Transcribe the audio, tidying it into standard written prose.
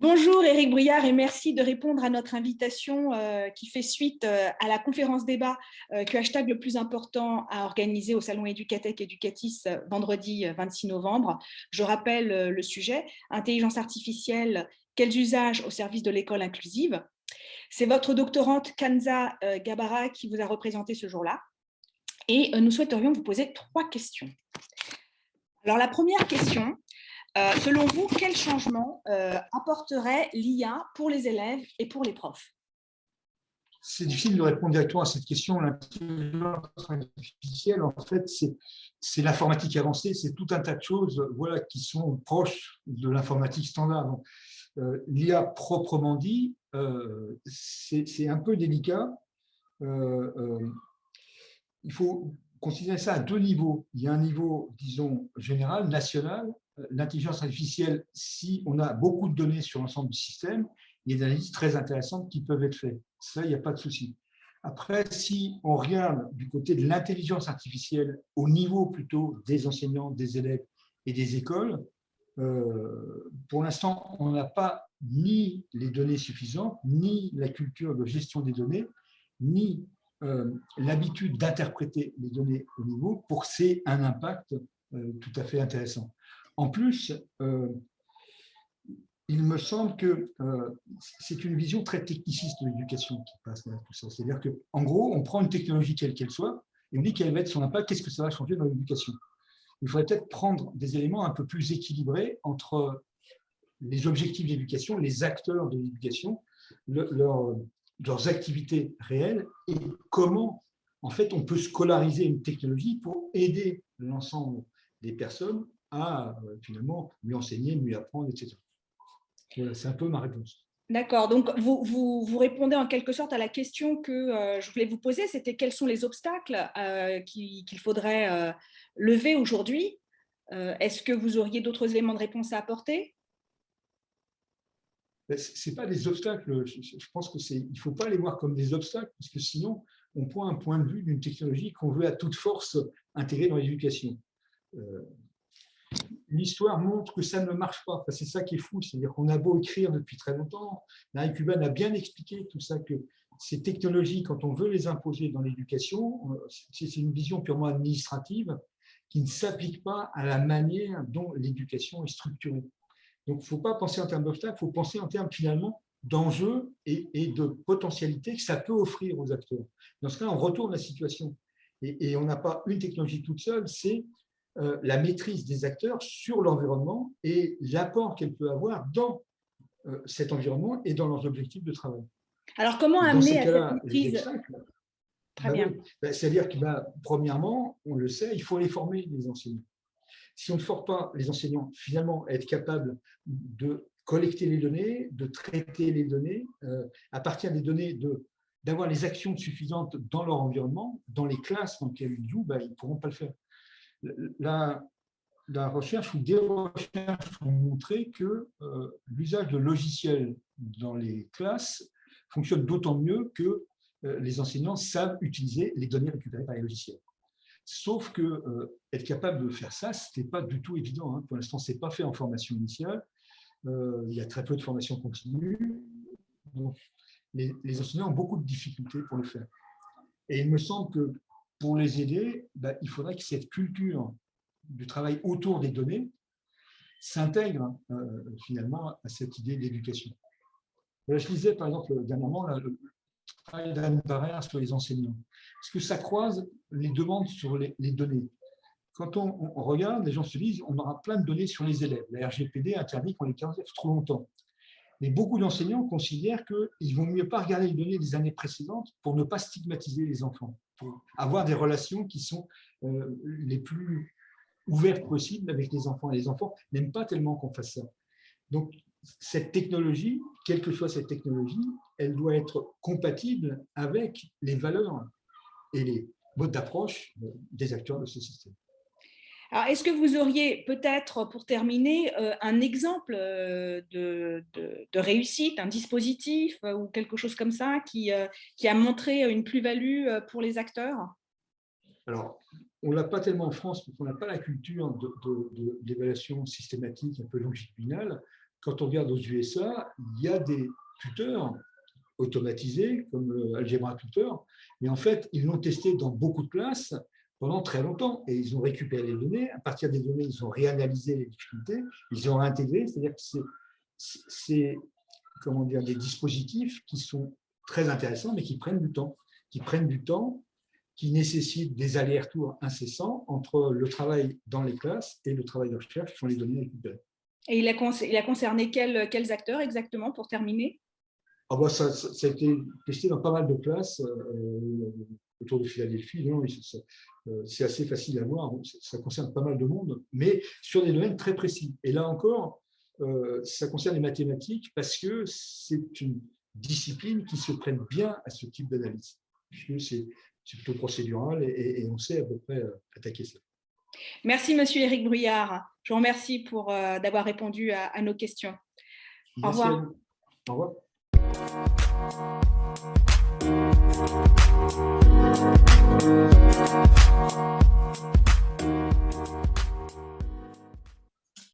Bonjour Éric Briard et merci de répondre à notre invitation qui fait suite à la conférence débat que Hashtag le plus important a organisé au Salon Educatech Educatis vendredi 26 novembre. Je rappelle le sujet, intelligence artificielle, quels usages au service de l'école inclusive. C'est votre doctorante Kanza Gabara qui vous a représenté ce jour-là et nous souhaiterions vous poser 3 questions. Alors la première question, selon vous, quel changement apporterait l'IA pour les élèves et pour les profs? C'est difficile de répondre directement à cette question. L'intelligence artificielle, en fait, c'est l'informatique avancée, c'est tout un tas de choses voilà, qui sont proches de l'informatique standard. Donc, l'IA proprement dit, c'est un peu délicat. Il faut considérer ça à 2 niveaux. Il y a un niveau, disons, général, national. L'intelligence artificielle, si on a beaucoup de données sur l'ensemble du système, il y a des analyses très intéressantes qui peuvent être faites. Ça, il n'y a pas de souci. Après, si on regarde du côté de l'intelligence artificielle au niveau plutôt des enseignants, des élèves et des écoles, pour l'instant, on n'a pas ni les données suffisantes, ni la culture de gestion des données, ni l'habitude d'interpréter les données au niveau pour que c'est un impact tout à fait intéressant. En plus, il me semble que c'est une vision très techniciste de l'éducation qui passe derrière tout ça. C'est-à-dire qu'en gros, on prend une technologie quelle qu'elle soit et on dit quel va être son impact, qu'est-ce que ça va changer dans l'éducation. Il faudrait peut-être prendre des éléments un peu plus équilibrés entre les objectifs d'éducation, les acteurs de l'éducation, leurs activités réelles et comment, en fait, on peut scolariser une technologie pour aider l'ensemble des personnes à finalement mieux enseigner, mieux apprendre, etc. Voilà, c'est un peu ma réponse. D'accord, donc vous répondez en quelque sorte à la question que je voulais vous poser, c'était quels sont les obstacles qu'il faudrait lever aujourd'hui? Est-ce que vous auriez d'autres éléments de réponse à apporter? Ce n'est pas des obstacles, je pense qu'il ne faut pas les voir comme des obstacles, parce que sinon, on prend un point de vue d'une technologie qu'on veut à toute force intégrer dans l'éducation. L'histoire montre que ça ne marche pas. Enfin, c'est ça qui est fou, c'est-à-dire qu'on a beau écrire depuis très longtemps, Larry Cuban a bien expliqué tout ça, que ces technologies, quand on veut les imposer dans l'éducation, c'est une vision purement administrative qui ne s'applique pas à la manière dont l'éducation est structurée. Donc, il ne faut pas penser en termes d'obstacles, il faut penser en termes finalement d'enjeux et de potentialités que ça peut offrir aux acteurs. Dans ce cas, on retourne la situation. Et on n'a pas une technologie toute seule, c'est la maîtrise des acteurs sur l'environnement et l'apport qu'elle peut avoir dans cet environnement et dans leurs objectifs de travail. Alors, comment dans amener ces à cas-là, cette maîtrise? les obstacles, Très bien. Oui, c'est-à-dire que, premièrement, on le sait, il faut les former, les enseignants. Si on ne forme pas les enseignants, finalement, à être capables de collecter les données, de traiter les données, à partir des données, d'avoir les actions suffisantes dans leur environnement, dans les classes dans lesquelles ils jouent, ils ne pourront pas le faire. La recherche ou des recherches ont montré que l'usage de logiciels dans les classes fonctionne d'autant mieux que les enseignants savent utiliser les données récupérées par les logiciels. Sauf que être capable de faire ça, ce n'était pas du tout évident. Hein. Pour l'instant, ce n'est pas fait en formation initiale. Il y a très peu de formation continue. Donc, les enseignants ont beaucoup de difficultés pour le faire. Et il me semble que pour les aider, il faudrait que cette culture du travail autour des données s'intègre finalement à cette idée d'éducation. Je lisais par exemple dernièrement le travail d'Anne Barrère sur les enseignants. Est-ce que ça croise les demandes sur les données? Quand on regarde, les gens se disent on aura plein de données sur les élèves. La RGPD interdit qu'on les conserve trop longtemps. Mais beaucoup d'enseignants considèrent qu'il vaut mieux pas regarder les données des années précédentes pour ne pas stigmatiser les enfants, pour avoir des relations qui sont les plus ouvertes possibles avec les enfants. Et les enfants n'aiment pas tellement qu'on fasse ça. Donc, cette technologie, quelle que soit cette technologie, elle doit être compatible avec les valeurs et les modes d'approche des acteurs de ce système. Alors, est-ce que vous auriez peut-être, pour terminer, un exemple de réussite, un dispositif ou quelque chose comme ça qui a montré une plus-value pour les acteurs? Alors, on ne l'a pas tellement en France, parce qu'on n'a pas la culture de l'évaluation systématique un peu longitudinale. Quand on regarde aux USA, il y a des tuteurs automatisés, comme Algebra Tutor, mais en fait, ils l'ont testé dans beaucoup de classes pendant très longtemps, et ils ont récupéré les données. À partir des données, ils ont réanalysé les difficultés, ils ont réintégré, c'est-à-dire que c'est comment dire, des dispositifs qui sont très intéressants, mais qui prennent du temps, qui nécessitent des allers-retours incessants entre le travail dans les classes et le travail de recherche sur les données récupérées. Et il a concerné quels acteurs exactement, pour terminer? Ah bah ça a été testé dans pas mal de classes autour de Philadelphie. C'est assez facile à voir, ça concerne pas mal de monde, mais sur des domaines très précis. Et là encore, ça concerne les mathématiques parce que c'est une discipline qui se prête bien à ce type d'analyse, puisque c'est plutôt procédural et on sait à peu près attaquer ça. Merci, Monsieur Éric Bruyard. Je vous remercie d'avoir répondu à nos questions. Au Merci à revoir. vous. Au revoir.